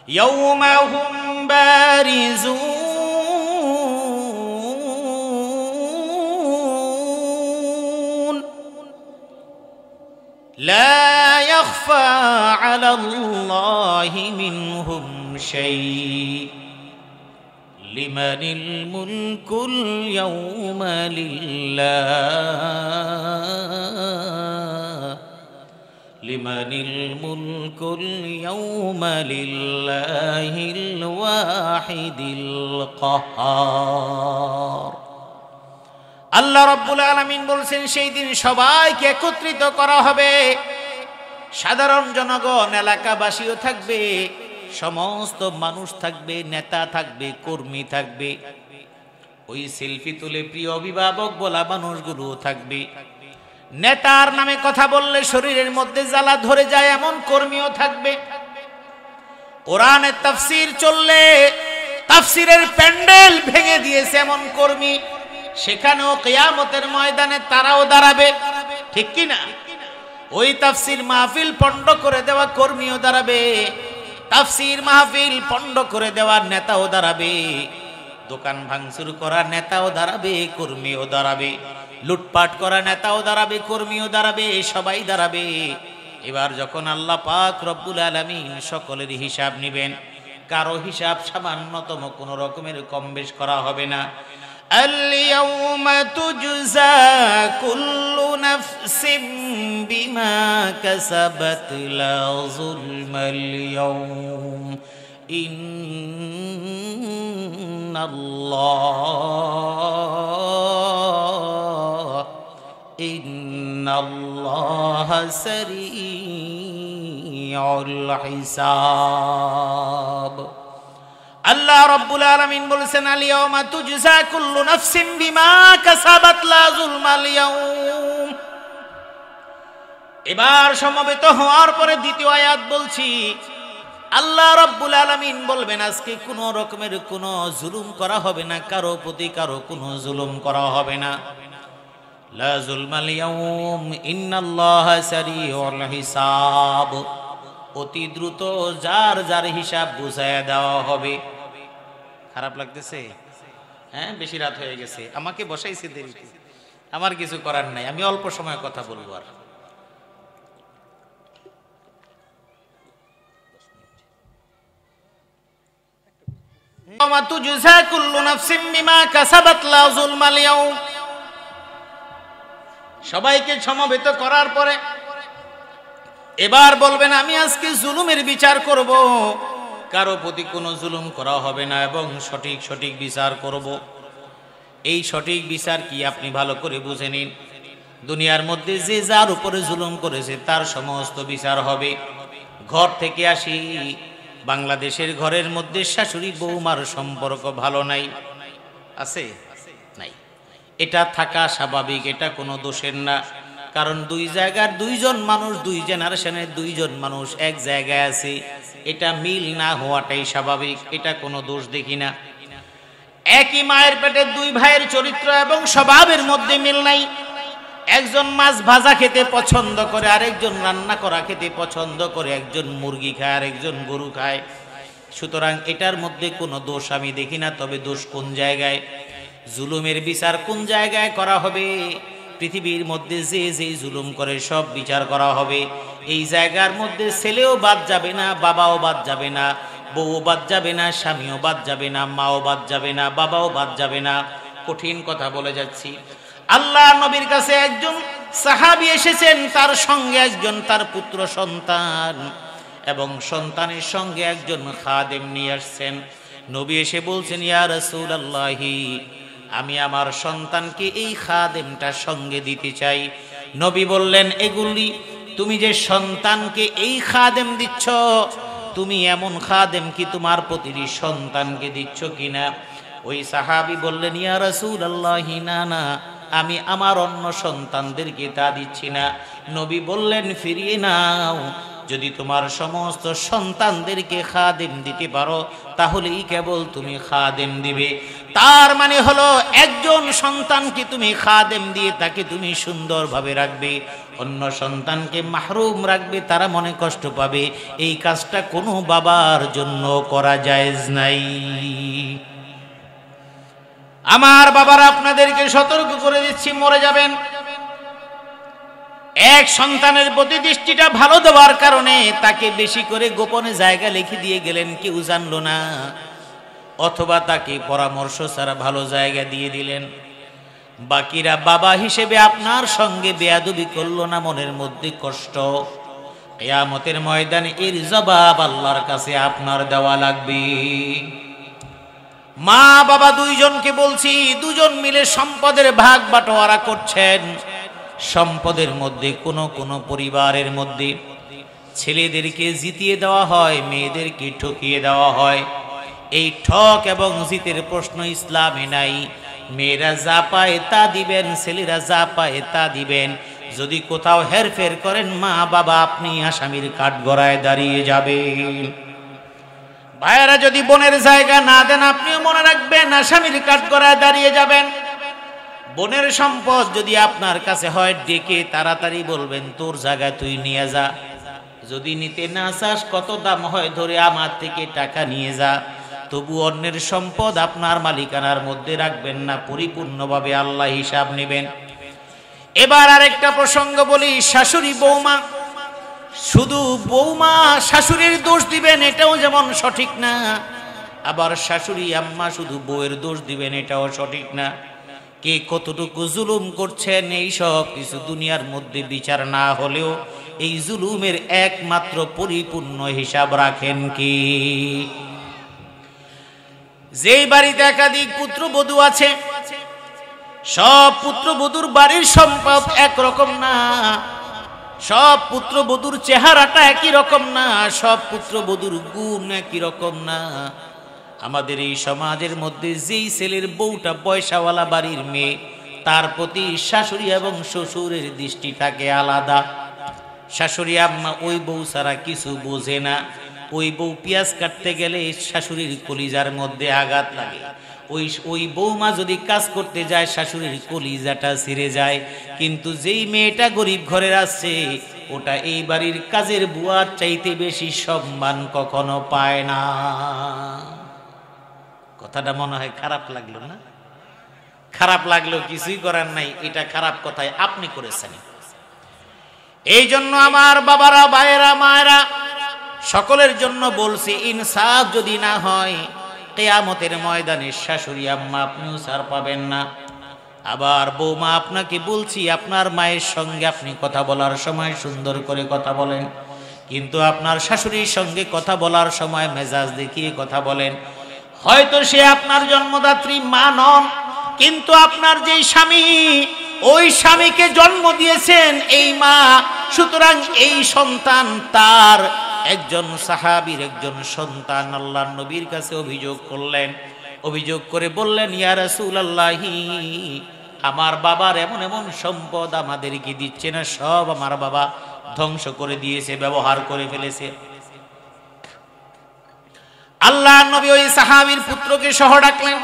ইয়াউমা হুম বারিজুন লা ইয়াখফা আলাল্লাহি মিনহুম শাই লিমানিল মুলকুল ইয়াউমা লিল্লাহ লিমানিল মুলকুল ইয়াউমা লিল্লাহিল ওয়াহিদিল কাহ্হার। আল্লাহ রাব্বুল আলামিন বলছেন সেই দিন সবাইকে একত্রিত করা হবে, সাধারণ জনগণ এলাকাবাসীও থাকবে, সমস্ত মানুষ থাকবে, নেতা থাকবে, কর্মী থাকবে, ওই সেলফি তুলে প্রিয় অভিভাবক বলা মানুষগুলোও থাকবে। নেতার নামে কথা বললে শরীরের মধ্যে জ্বালা ধরে যায় এমন কর্মীও থাকবে। কোরআনের তাফসীর চললে তাফসীরের প্যান্ডেল ভেঙে দিয়েছে এমন কর্মী, সেখানেও কিয়ামতের ময়দানে তারাও দাঁড়াবে, ঠিক কি না? ওই তাফসীর মাহফিল পণ্ড করে দেওয়া কর্মীও দাঁড়াবে, তাফসীর মাহফিল পণ্ড করে দেওয়া নেতাও দাঁড়াবে, দোকান ভাঙচুর করা নেতাও দাঁড়াবে, কর্মীও দাঁড়াবে, লুটপাট করা নেতাও দাঁড়াবে, কর্মীও দাঁড়াবে, সবাই দাঁড়াবে। এবার যখন আল্লাহ পাক রব্বুল আলামিন সকলের হিসাব নেবেন, কারো হিসাব সামান্যতম কোনো রকমের কম বেশ করা হবে না। আল-ইয়াউমা তুজজা কুল্লু নাফসিন বিমা কাসাবাত লা যুলমাল ইয়াউম ইন্নাল্লাহা সারিউল হিসাব। আল্লাহ রাব্বুল আলামিন বলেছেন আল-ইয়াউমা তুজজা কুল্লু নাফসিন বিমা কাসাবাত লা যুলমাল ইয়াউম। এবার সমবেত হওয়ার পরে দ্বিতীয় আয়াত বলছি, আল্লাহ রাব্বুল আলামিন বলবেন আজকে কোনো রকমের কোনো জুলুম করা হবে না, কারো প্রতি কারো কোনো জুলুম করা হবে না। লা যুলমাল ইয়াউম ইন্নাল্লাহা সারিউল হিসাব। অতি দ্রুত যার যার হিসাব বুঝায়া দেওয়া হবে। খারাপ লাগতেছে? হ্যাঁ, বেশি রাত হয়ে গেছে, আমাকে বসাইছে দেরিতে, আমার কিছু করার নাই, আমি অল্প সময় কথা বলবো। আর সবাইকে সমবেত করার পরে এবার বলবেন আমি আজকে জুলুমের বিচার করব, কারো প্রতি কোনো জুলুম করা হবে না এবং সঠিক সঠিক বিচার করব। এই সঠিক বিচার কি আপনি ভালো করে বুঝে নিন। দুনিয়ার মধ্যে যে যার উপরে জুলুম করেছে তার সমস্ত বিচার হবে। ঘর থেকে আসি, বাংলাদেশের ঘরের মধ্যে শাশুড়ি বৌমার সম্পর্ক ভালো নাই, আছে নাই? এটা থাকা স্বাভাবিক, এটা কোনো দোষের না, কারণ দুই জায়গার দুইজন মানুষ, দুই জেনারেশনের দুইজন মানুষ এক জায়গায় আছে, এটা মিল না হওয়াটাই স্বাভাবিক, এটা কোনো দোষ দেখি না। একই মায়ের পেটের দুই ভাইয়ের চরিত্র এবং স্বভাবের মধ্যে মিল নাই। একজন মাছ ভাজা খেতে পছন্দ করে, আরেকজন রান্না করা খেতে পছন্দ করে, একজন মুরগি খায় আরেকজন গরু খায়। সুতরাং এটার মধ্যে কোনো দোষ আমি দেখি না। তবে দোষ কোন জায়গায়, জুলুমের বিচার কোন জায়গায় করা হবে? পৃথিবীর মধ্যে যে যে জুলুম করে সব বিচার করা হবে। এই জায়গার মধ্যে ছেলেও বাদ যাবে না, বাবাও বাদ যাবে না, বউও বাদ যাবে না, স্বামীও বাদ যাবে না, মাও বাদ যাবে না, বাবাও বাদ যাবে না। কঠিন কথা বলে যাচ্ছি। আল্লাহ নবীর কাছে একজন সাহাবী এসেছেন, তার সঙ্গে একজন তার পুত্র সন্তান এবং সন্তানের সঙ্গে একজন খাদেম নিয়ে আসছেন। নবী এসে বলছেন, ইয়া রাসূলুল্লাহি, আমি আমার সন্তানকে এই খাদেমটার সঙ্গে দিতে চাই। নবী বললেন, এগুলি তুমি যে সন্তানকে এই খাদেম দিচ্ছ, তুমি এমন খাদেম কি তোমার প্রতিটি সন্তানকে দিচ্ছ কিনা? ওই সাহাবী বললেন, ইয়া রাসূলুল্লাহি, না না, আমি আমার অন্য সন্তানদেরকে তা দিচ্ছি না। নবী বললেন, ফিরিয়ে নাও, যদি তোমার সমস্ত সন্তানদেরকে খাদেম দিতে পারো তাহলেই কেবল তুমি খাদেম দিবে। তার মানে হলো একজন সন্তানকে তুমি খাদেম দিয়ে তাকে তুমি সুন্দরভাবে রাখবে, অন্য সন্তানকে মাহরুম রাখবে, তারা মনে কষ্ট পাবে। এই কাজটা কোনো বাবার জন্য করা জায়েজ নাই। আমার বাবারা, আপনাদেরকে সতর্ক করে দিচ্ছি, মরে যাবেন। এক সন্তানের প্রতি দৃষ্টিটা ভালো দেওয়ার কারণে তাকে বেশি করে গোপনে জায়গা লিখে দিয়ে গেলেন, কেউ জানলো না, অথবা তাকে পরামর্শ ছাড়া ভালো জায়গা দিয়ে দিলেন। বাকিরা বাবা হিসেবে আপনার সঙ্গে বেয়াদবি করলো না, মনের মধ্যে কষ্ট। কিয়ামতের ময়দানে এর জবাব আল্লাহর কাছে আপনার দেওয়া লাগবে। মা বাবা দুইজনকে বলছি, দুজন মিলে সম্পদের ভাগ বাটোয়ারা করছেন। সম্পদের মধ্যে কোনো পরিবারের মধ্যে ছেলেদেরকে জিতিয়ে দেওয়া হয়, মেয়েদেরকে ঠকিয়ে দেওয়া হয়। এই ঠক এবং জিতের প্রশ্ন ইসলামে নাই। মেয়েরা যা পায় তা দিবেন, ছেলেরা যা পায় তা দিবেন। যদি কোথাও হেরফের করেন, মা বাবা আপনি আসামির কাঠগড়ায় দাঁড়িয়ে যাবেন। ভাইয়েরা, যদি বোনের জায়গা না দেন, আপনিও মনে রাখবেন আসামির কাঠগড়ায় দাঁড়িয়ে যাবেন। বোনের সম্পদ যদি আপনার কাছে হয়, ডেকে তাড়াতাড়ি বলবেন তোর জায়গায় তুই নিয়ে যা। যদি নিতে না চাস, কত দাম হয় ধরে আমার থেকে টাকা নিয়ে যা। তবু অন্যের সম্পদ আপনার মালিকানার মধ্যে রাখবেন না, পরিপূর্ণভাবে আল্লাহ হিসাব নেবেন। এবার আরেকটা প্রসঙ্গ বলি, শাশুড়ি বৌমা। শুধু বৌমা শাশুড়ির দোষ দিবেন এটাও যেমন সঠিক না, আবার শাশুড়ি আম্মা শুধু বউয়ের দোষ দিবেন এটাও সঠিক না। কে কতটুকু জুলুম করছেন এই সব কিছু দুনিয়ার মধ্যে বিচার না হলেও এই জুলুমের একমাত্র পরিপূর্ণ হিসাব রাখেন কি? যেই বাড়িতে একাধিক পুত্রবধূ আছে, সব পুত্রবধূর বাড়ির সম্পদ একরকম না, সব পুত্রবধূর চেহারাটা একই রকম না, সব পুত্রবধূর গুণ একই রকম না। আমাদের এই সমাজের মধ্যে যেই ছেলের বউটা পয়সাওয়ালা বাড়ির মেয়ে, তার প্রতি শাশুড়ি এবং শ্বশুরের দৃষ্টি থাকে আলাদা। শাশুড়ি আম্মা ওই বউ ছাড়া কিছু বোঝে না। ওই বউ পেঁয়াজ কাটতে গেলে শাশুড়ির কলিজার মধ্যে আঘাত লাগে। ওই বৌমা যদি কাজ করতে যায়, শাশুড়ির কলিজাটা ছিঁড়ে যায়। কিন্তু যেই মেয়েটা গরিব ঘরের আছে, ওটা এই বাড়ির কাজের বুয়ার চাইতে বেশি সম্মান কখনো পায় না। কথাটা মনে হয় খারাপ লাগলো না? খারাপ লাগলো, কিছুই করার নাই, এটা খারাপ কথাই আপনি করেছেন। এই জন্য আমার বাবারা, ভাইয়েরা, মায়েরা, সকলের জন্য বলছি, ইনসাফ যদি না হয়, কিয়ামতের ময়দানে শাশুড়ি আম্মা আপনিও ছাড় পাবেন না। আবার বৌমা, আপনাকে বলছি, আপনার মায়ের সঙ্গে আপনি কথা বলার সময় সুন্দর করে কথা বলেন, কিন্তু আপনার শাশুড়ির সঙ্গে কথা বলার সময় মেজাজ দেখিয়ে কথা বলেন। হয়তো সে আপনার জন্মদাত্রী মা নন, কিন্তু আপনার যেই স্বামী, ওই স্বামীকে জন্ম দিয়েছেন এই মা। সুতরাং এই সন্তান তার একজন সাহাবীর একজন সন্তান। আল্লাহর নবীর কাছে অভিযোগ করলেন, অভিযোগ করে বললেন, ইয়া রাসূলুল্লাহি, আমার বাবার এমন এমন সম্পদ আমাদেরকে দিচ্ছে না, সব আমার বাবা ধ্বংস করে দিয়েছে, ব্যবহার করে ফেলেছে। আল্লাহর নবী ওই সাহাবীর পুত্রকে সহ ডাকলেন।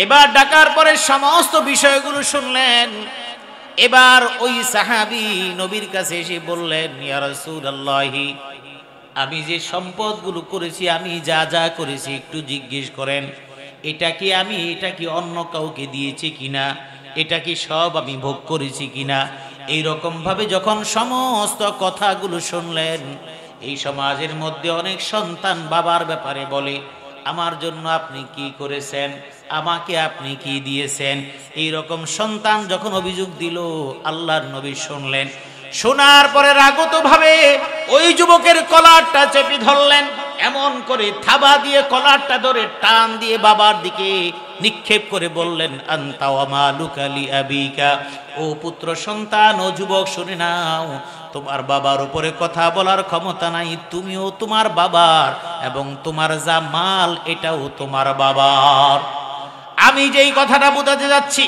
এবার ডাকার পরে সমস্ত বিষয়গুলো শুনলেন। এবার ওই সাহাবী নবীর কাছে এসে বললেন, ইয়া রাসূলুল্লাহি, আমি যে সম্পদগুলো করেছি, আমি যা যা করেছি একটু জিজ্ঞেস করেন, এটা কি অন্য কাউকে দিয়েছি কিনা, এটা কি সব আমি ভোগ করেছি কিনা। এইরকম ভাবে যখন সমস্ত কথাগুলো শুনলেন, এই সমাজের মধ্যে অনেক সন্তান বাবার ব্যাপারে বলে, আমার জন্য আপনি কি করেছেন, আমাকে আপনি কি দিয়েছেন। এই রকম সন্তান যখন অভিযোগ দিল, আল্লাহর নবী শুনলেন। শোনার পরে রাগত ভাবে ওই যুবকের কলারটা চেপে ধরলেন, এমন করে থাবা দিয়ে কলারটা ধরে টান দিয়ে বাবার দিকে নিক্ষেপ করে বললেন, আনতা ওয়া মালুকা লি আবিকা, ও পুত্র সন্তান, ও যুবক, শুনে নাও, তোমার বাবার উপরে কথা বলার ক্ষমতা নাই, তুমিও তোমার বাবার, এবং তোমার যা মাল এটাও তোমার বাবার। আমি যেই কথাটা বোঝাতে যাচ্ছি,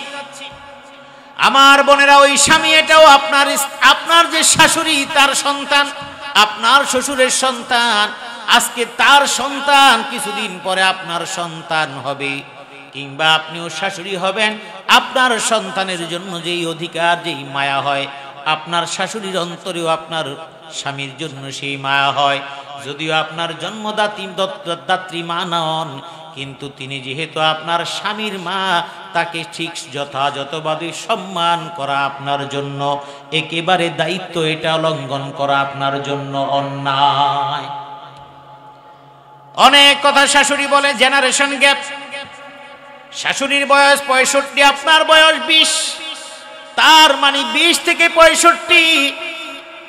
আমার বোনেরা, ওই স্বামী এটাও আপনার যে শাশুড়ি তার সন্তান, আপনার শ্বশুরের সন্তান আজকে তার সন্তান কিছুদিন পরে আপনার সন্তান হবে, কিংবা আপনিও শাশুড়ি হবেন, আপনার সন্তানের জন্য যেই অধিকার যেই মায়া হয় আপনার শাশুড়ির অন্তরেও আপনার স্বামীর জন্য সেই মায়া হয়। যদিও আপনার জন্মদাত্রী মা নন, কিন্তু তিনি যেহেতু আপনার স্বামীর মা, তাকে ঠিক যথাযথভাবে সম্মান করা আপনার জন্য একেবারে দায়িত্ব, এটা লঙ্ঘন করা আপনার জন্য অন্যায়। অনেক কথা শাশুড়ি বলে, জেনারেশন গ্যাপ। শাশুড়ির বয়স 65, আপনার বয়স 20, তার মানে 20 থেকে 65,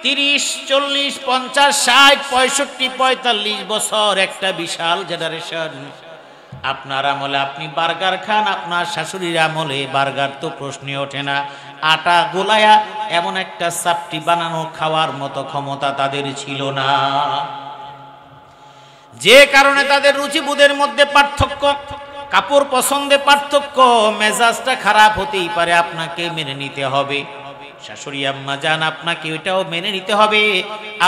30, 40, 50, 60, 65, 45 বছর, একটা বিশাল জেনারেশন। আপনার আমলে আপনি বার্গার খান, আপনার শাশুড়ির আমলে বার্গার তো প্রশ্নই ওঠে না। আটা গোলায়া এমন একটা চাপটি বানানো খাওয়ার মতো ক্ষমতা তাদের ছিল না, যে কারণে তাদের রুচিবোধের মধ্যে পার্থক্য, কাপড় পছন্দে পার্থক্য, মেজাজটা খারাপ হতেই পারে, আপনাকে মেনে নিতে হবে। শাশুড়ি আম্মা জান, আপনাকে ওইটাও মেনে নিতে হবে।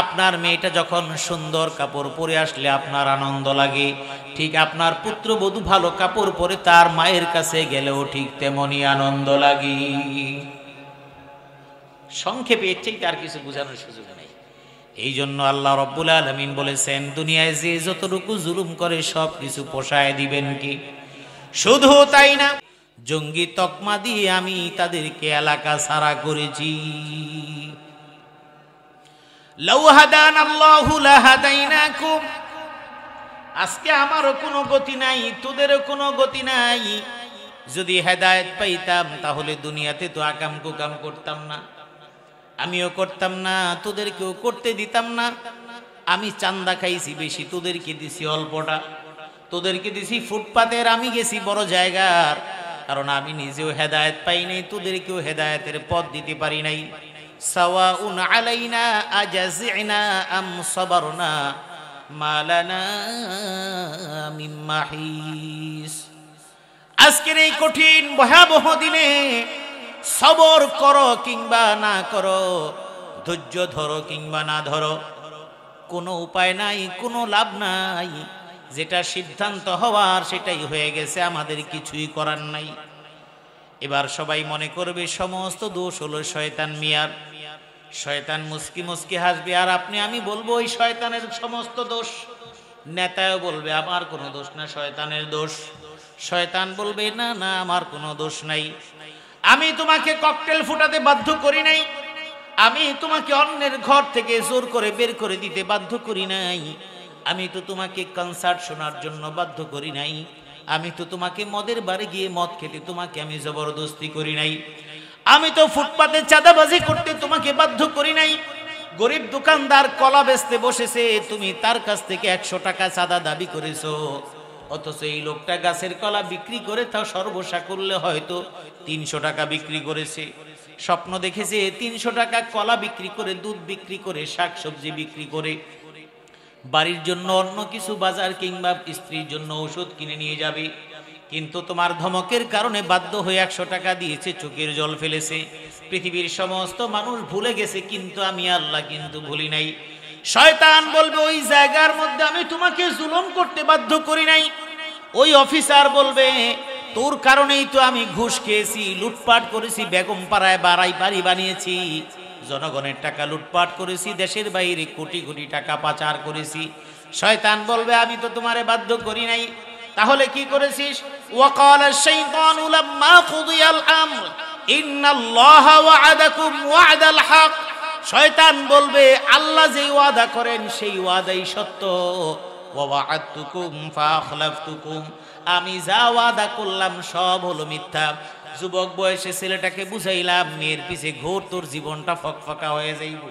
আপনার মেয়েটা যখন সুন্দর কাপড় পরে আসলে আপনার আনন্দ লাগে, ঠিক আপনার পুত্রবধূ ভালো কাপড় পরে তার মায়ের কাছে গেলেও ঠিক তেমনই আনন্দ লাগে। সংক্ষেপে এর চাইতে আর কিছু বোঝানোর সুযোগ নেই। এই জন্য আল্লাহ রব্বুল আলামিন বলেছেন, দুনিয়ায় যে যতটুকু জুলুম করে সব কিছু পোষায় দিবেন কি। শুধু তাই না, জঙ্গি তকমা দিয়ে আমি তাদেরকে এলাকা ছাড়া করেছি। লাউ হাদানাল্লাহু লাহাদাইনাকুম, আজকে আমারও কোনো গতি নাই, তোদেরও কোনো গতি নাই। যদি হেদায়েত পাইতাম তাহলে দুনিয়াতে তো আকাম কুকাম করতাম না, আমিও করতাম না, তোদেরকেও করতে দিতাম না। আমি চান্দা খাইছি বেশি, তোদেরকে দিছি অল্পটা। তোদেরকে দিছি ফুটপাতের, আমি গেছি বড় জায়গার, কারণ আমি নিজেও হেদায়েত পাই নাই, তোদেরকেও হেদায়েতের পথ দিতে পারি নাই। সাওয়াউন আলাইনা আজাজিনা আম সাবারনা মালানা মিন মাহিস। আজকের এই কঠিন ভয়াবহ দিনে সবর করো কিংবা না করো, ধৈর্য ধরো কিংবা না ধরো, কোনো উপায় নাই, কোনো লাভ নাই। যেটা সিদ্ধান্ত হওয়ার সেটাই হয়ে গেছে, আমাদের কিছুই করার নাই। এবার সবাই মনে করবে সমস্ত দোষ হলো শয়তান মিয়ার, শয়তান মুস্কি মুস্কি হাসবে, আর আপনি আমি বলবো ওই শয়তানের সমস্ত দোষ। নেতাও বলবে আমার কোনো দোষ না, শয়তানের দোষ। শয়তান বলবে না না, আমার কোনো দোষ নাই। আমি তোমাকে ককটেল ফুটাতে বাধ্য করি নাই, আমি তোমাকে অন্যের ঘর থেকে জোর করে বের করে দিতে বাধ্য করি নাই, আমি তো তোমাকে কনসার্ট শোনার জন্য বাধ্য করি নাই, আমি তো তোমাকে মদের বারে গিয়ে মদ খেতে তোমাকে আমি জবরদস্তি করি নাই, আমি তো ফুটপাতে চাঁদাবাজি করতে তোমাকে বাধ্য করি নাই। গরিব দোকানদার কলা বেচতে বসেছে, তুমি তার কাছ থেকে 100 টাকা চাঁদা দাবি করেছো, অথচ এই লোকটা গাছের কলা বিক্রি করে তাও সর্বসা করলে হয়তো 300 টাকা বিক্রি করেছে। স্বপ্ন দেখেছে 300 টাকা কলা বিক্রি করে, দুধ বিক্রি করে, শাকসবজি বিক্রি করে বাড়ির জন্য অন্য কিছু বাজার কিংবা স্ত্রীর জন্য ওষুধ কিনে নিয়ে যাবে, কিন্তু তোমার ধমকের কারণে বাধ্য হয়ে 100 টাকা দিয়েছে, চোখের জল ফেলেছে। পৃথিবীর সমস্ত মানুষ ভুলে গেছে, কিন্তু আমি আল্লাহ কিন্তু ভুলি নাই। শয়তান বলবে ওই জায়গার মধ্যে আমি তোমাকে জুলুম করতে বাধ্য করি নাই। ওই অফিসার বলবে তোর কারণেই তো আমি ঘুষ খেয়েছি, লুটপাট করেছি, বেগম পাড়ায় বাড়ি বানিয়েছি, জনগণের টাকা লুটপাট করেছি, দেশের বাইরে কোটি কোটি টাকা পাচার করেছি। শয়তান বলবে আমি তো তোমারে বাধ্য করি নাই, তাহলে কি করেছিস? ওয়াকালা শাইতানু লাম্মা কুদিয়াল আমর ইন্নাল্লাহা ওয়া'আদাকুম ওয়া'দাল হক। শয়তান বলবে আল্লাহ যেই ওয়াদা করেন সেই ওয়াদাই সত্য। ওয়া ওয়া'আদতুকুম ফাআখলাফতুকুম, আমি যা ওয়াদা করলাম সব হলো মিথ্যা। যুবক বয়সে ছেলেটাকে বুঝাইলাম মেয়ের পিছে ঘোর, তোর জীবনটা ফকফকা হয়ে যাইব।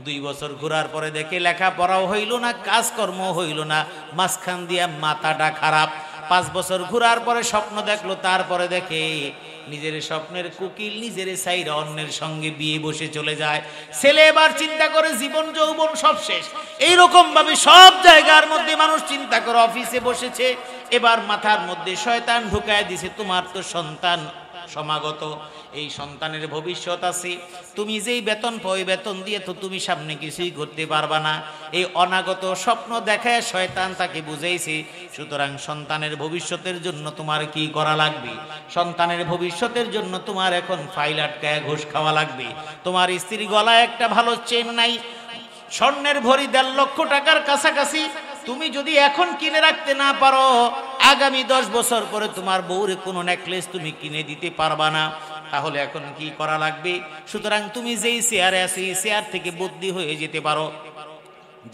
2 বছর ঘোরার পরে দেখে লেখাপড়াও হইল না, কাজকর্ম হইল না, মাঝখান দিয়া মাথাটা খারাপ। 5 বছর ঘোরার পরে স্বপ্ন দেখলো, তারপরে দেখে নিজের স্বপ্নের কুকিল নিজের সাইরা অন্যের সঙ্গে বিয়ে বসে চলে যায়। ছেলে এবার চিন্তা করে জীবন যৌবন সব শেষ। এইরকম ভাবে সব জায়গার মধ্যে মানুষ চিন্তা করে, অফিসে বসেছে, এবার মাথার মধ্যে শয়তান ঢুকায় দিছে তোমার তো সন্তান সমাগত, এই সন্তানের ভবিষ্যৎ আছে। তুমি যেই বেতন পাও ওই বেতন দিয়ে তো তুমি সামনে কিছুই করতে পারবা না। এই অনাগত স্বপ্ন দেখায় শয়তান তাকে বুঝাইছে। সুতরাং সন্তানের ভবিষ্যতের জন্য তোমার কি করা লাগবে? সন্তানের ভবিষ্যতের জন্য তোমার এখন ফাইল আটকায় ঘুষ খাওয়া লাগবে। তোমার স্ত্রীর গলায় একটা ভালো চেন নাই, স্বর্ণের ভরি 1.5 লক্ষ টাকার কাছাকাছি, তুমি যদি এখন কিনে রাখতে না পারো, আগামী 10 বছর পরে তোমার বউরে কোনো নেকলেস তুমি কিনে দিতে পারবা না। তাহলে এখন কি করা লাগবে? সুতরাং তুমি যেই চেয়ারে আছো এই চেয়ার থেকে বদলি হয়ে যেতে পারো।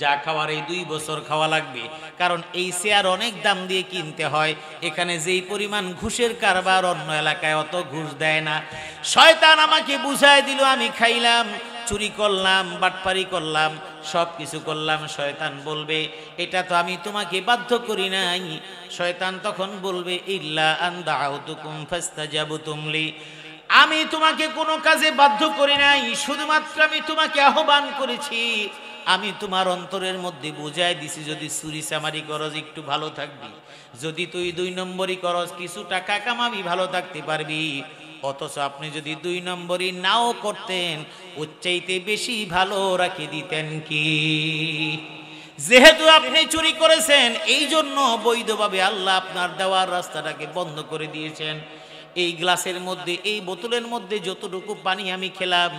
যা খাওয়ার এই 2 বছর খাওয়া লাগবে, কারণ এই চেয়ার অনেক দাম দিয়ে কিনতে হয়। এখানে যেই পরিমাণ ঘুষের কারবার অন্য এলাকায় অত ঘুষ দেয় না। শয়তান আমাকে বুঝায় দিল, আমি খাইলাম, চুরি করলাম, বাটপারি করলাম, সব কিছু করলাম। শয়তান বলবে এটা তো আমি তোমাকে বাধ্য করি নাই। শয়তান তখন বলবে ইল্লা আন দাউতুকুম ফাস্তাজাবতুম লি, আমি তোমাকে কোনো কাজে বাধ্য করি নাই, শুধুমাত্র আমি তোমাকে আহ্বান করেছি। আমি তোমার অন্তরের মধ্যে বুঝাই দিছি যদি চুরি চামারি করস একটু ভালো থাকবি, যদি তুই 2 নম্বরই করস কিছু টাকা কামাবি, ভালো থাকতে পারবি। অথচ আপনি যদি 2 নম্বরই নাও করতেন, ওর চাইতে বেশি ভালো রাখি দিতেন কি? যেহেতু আপনি চুরি করেছেন এই জন্য বৈধভাবে আল্লাহ আপনার দেওয়ার রাস্তাটাকে বন্ধ করে দিয়েছেন। এই গ্লাসের মধ্যে, এই বোতলের মধ্যে যতটুকু পানি আমি খেলাম,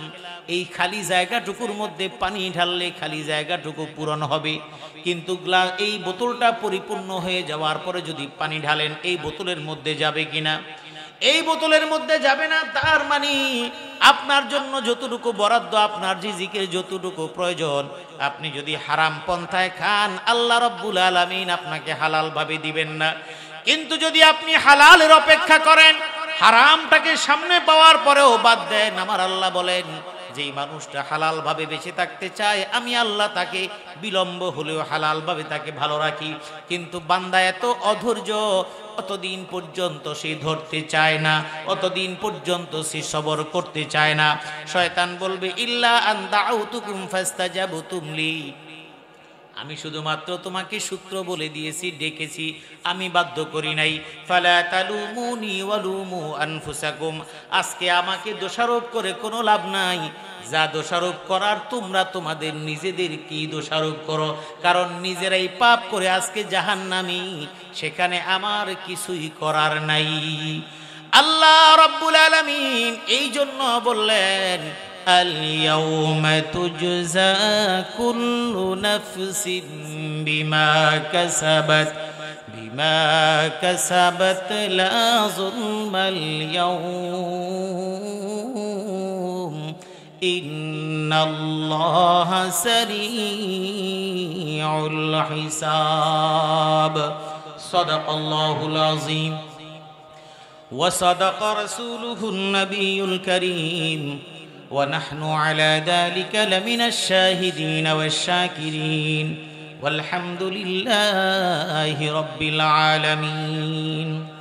এই খালি জায়গাটুকুর মধ্যে পানি ঢাললে খালি জায়গাটুকু পূরণ হবে। কিন্তু এই বোতলটা পরিপূর্ণ হয়ে যাওয়ার পরে যদি পানি ঢালেন এই বোতলের মধ্যে যাবে কিনা? এই বোতলের মধ্যে যাবে না। তার মানে আপনার জন্য যতটুকু বরাদ্দ, আপনার রিজিকের যতটুকু প্রয়োজন, আপনি যদি হারাম পন্থায় খান আল্লাহ রাব্বুল আলামিন আপনাকে হালাল ভাবে দিবেন না। কিন্তু যদি আপনি হালালের অপেক্ষা করেন, হারামটাকে সামনে পাওয়ার পরেও বাদ দেন, আমার আল্লাহ বলেন যেই মানুষটা হালাল ভাবে বেঁচে থাকতে চায় আমি আল্লাহ তাকে বিলম্ব হলেও হালাল ভাবে তাকে ভালো রাখি। কিন্তু বান্দা এত অধৈর্য, অতদিন পর্যন্ত সে ধরতে চায় না, অতদিন পর্যন্ত সে সবর করতে চায় না। শয়তান বলবে ইল্লা আন দাউতুকুম ফাস্তাজাবতুম লি, আমি শুধুমাত্র তোমাকে সূত্র বলে দিয়েছি, ডেকেছি, আমি বাধ্য করি নাই। ফালা তালুমুনি ওয়ালুমু আনফুসাকুম, আজকে আমাকে দোষারোপ করে কোনো লাভ নাই। যা দোষারোপ করার তোমরা তোমাদের নিজেদের কি দোষারোপ করো, কারণ নিজেরাই পাপ করে আজকে জাহান্নামী, সেখানে আমার কিছুই করার নাই। আল্লাহ রাব্বুল আলামিন এই জন্য বললেন اليوم تجزى كل نفس بما كسبت لا ظلم اليوم إن الله سريع الحساب صدق الله العظيم وصدق رسوله النبي الكريم ونحن على ذلك لمن الشاهدين والشاكرين والحمد لله رب العالمين।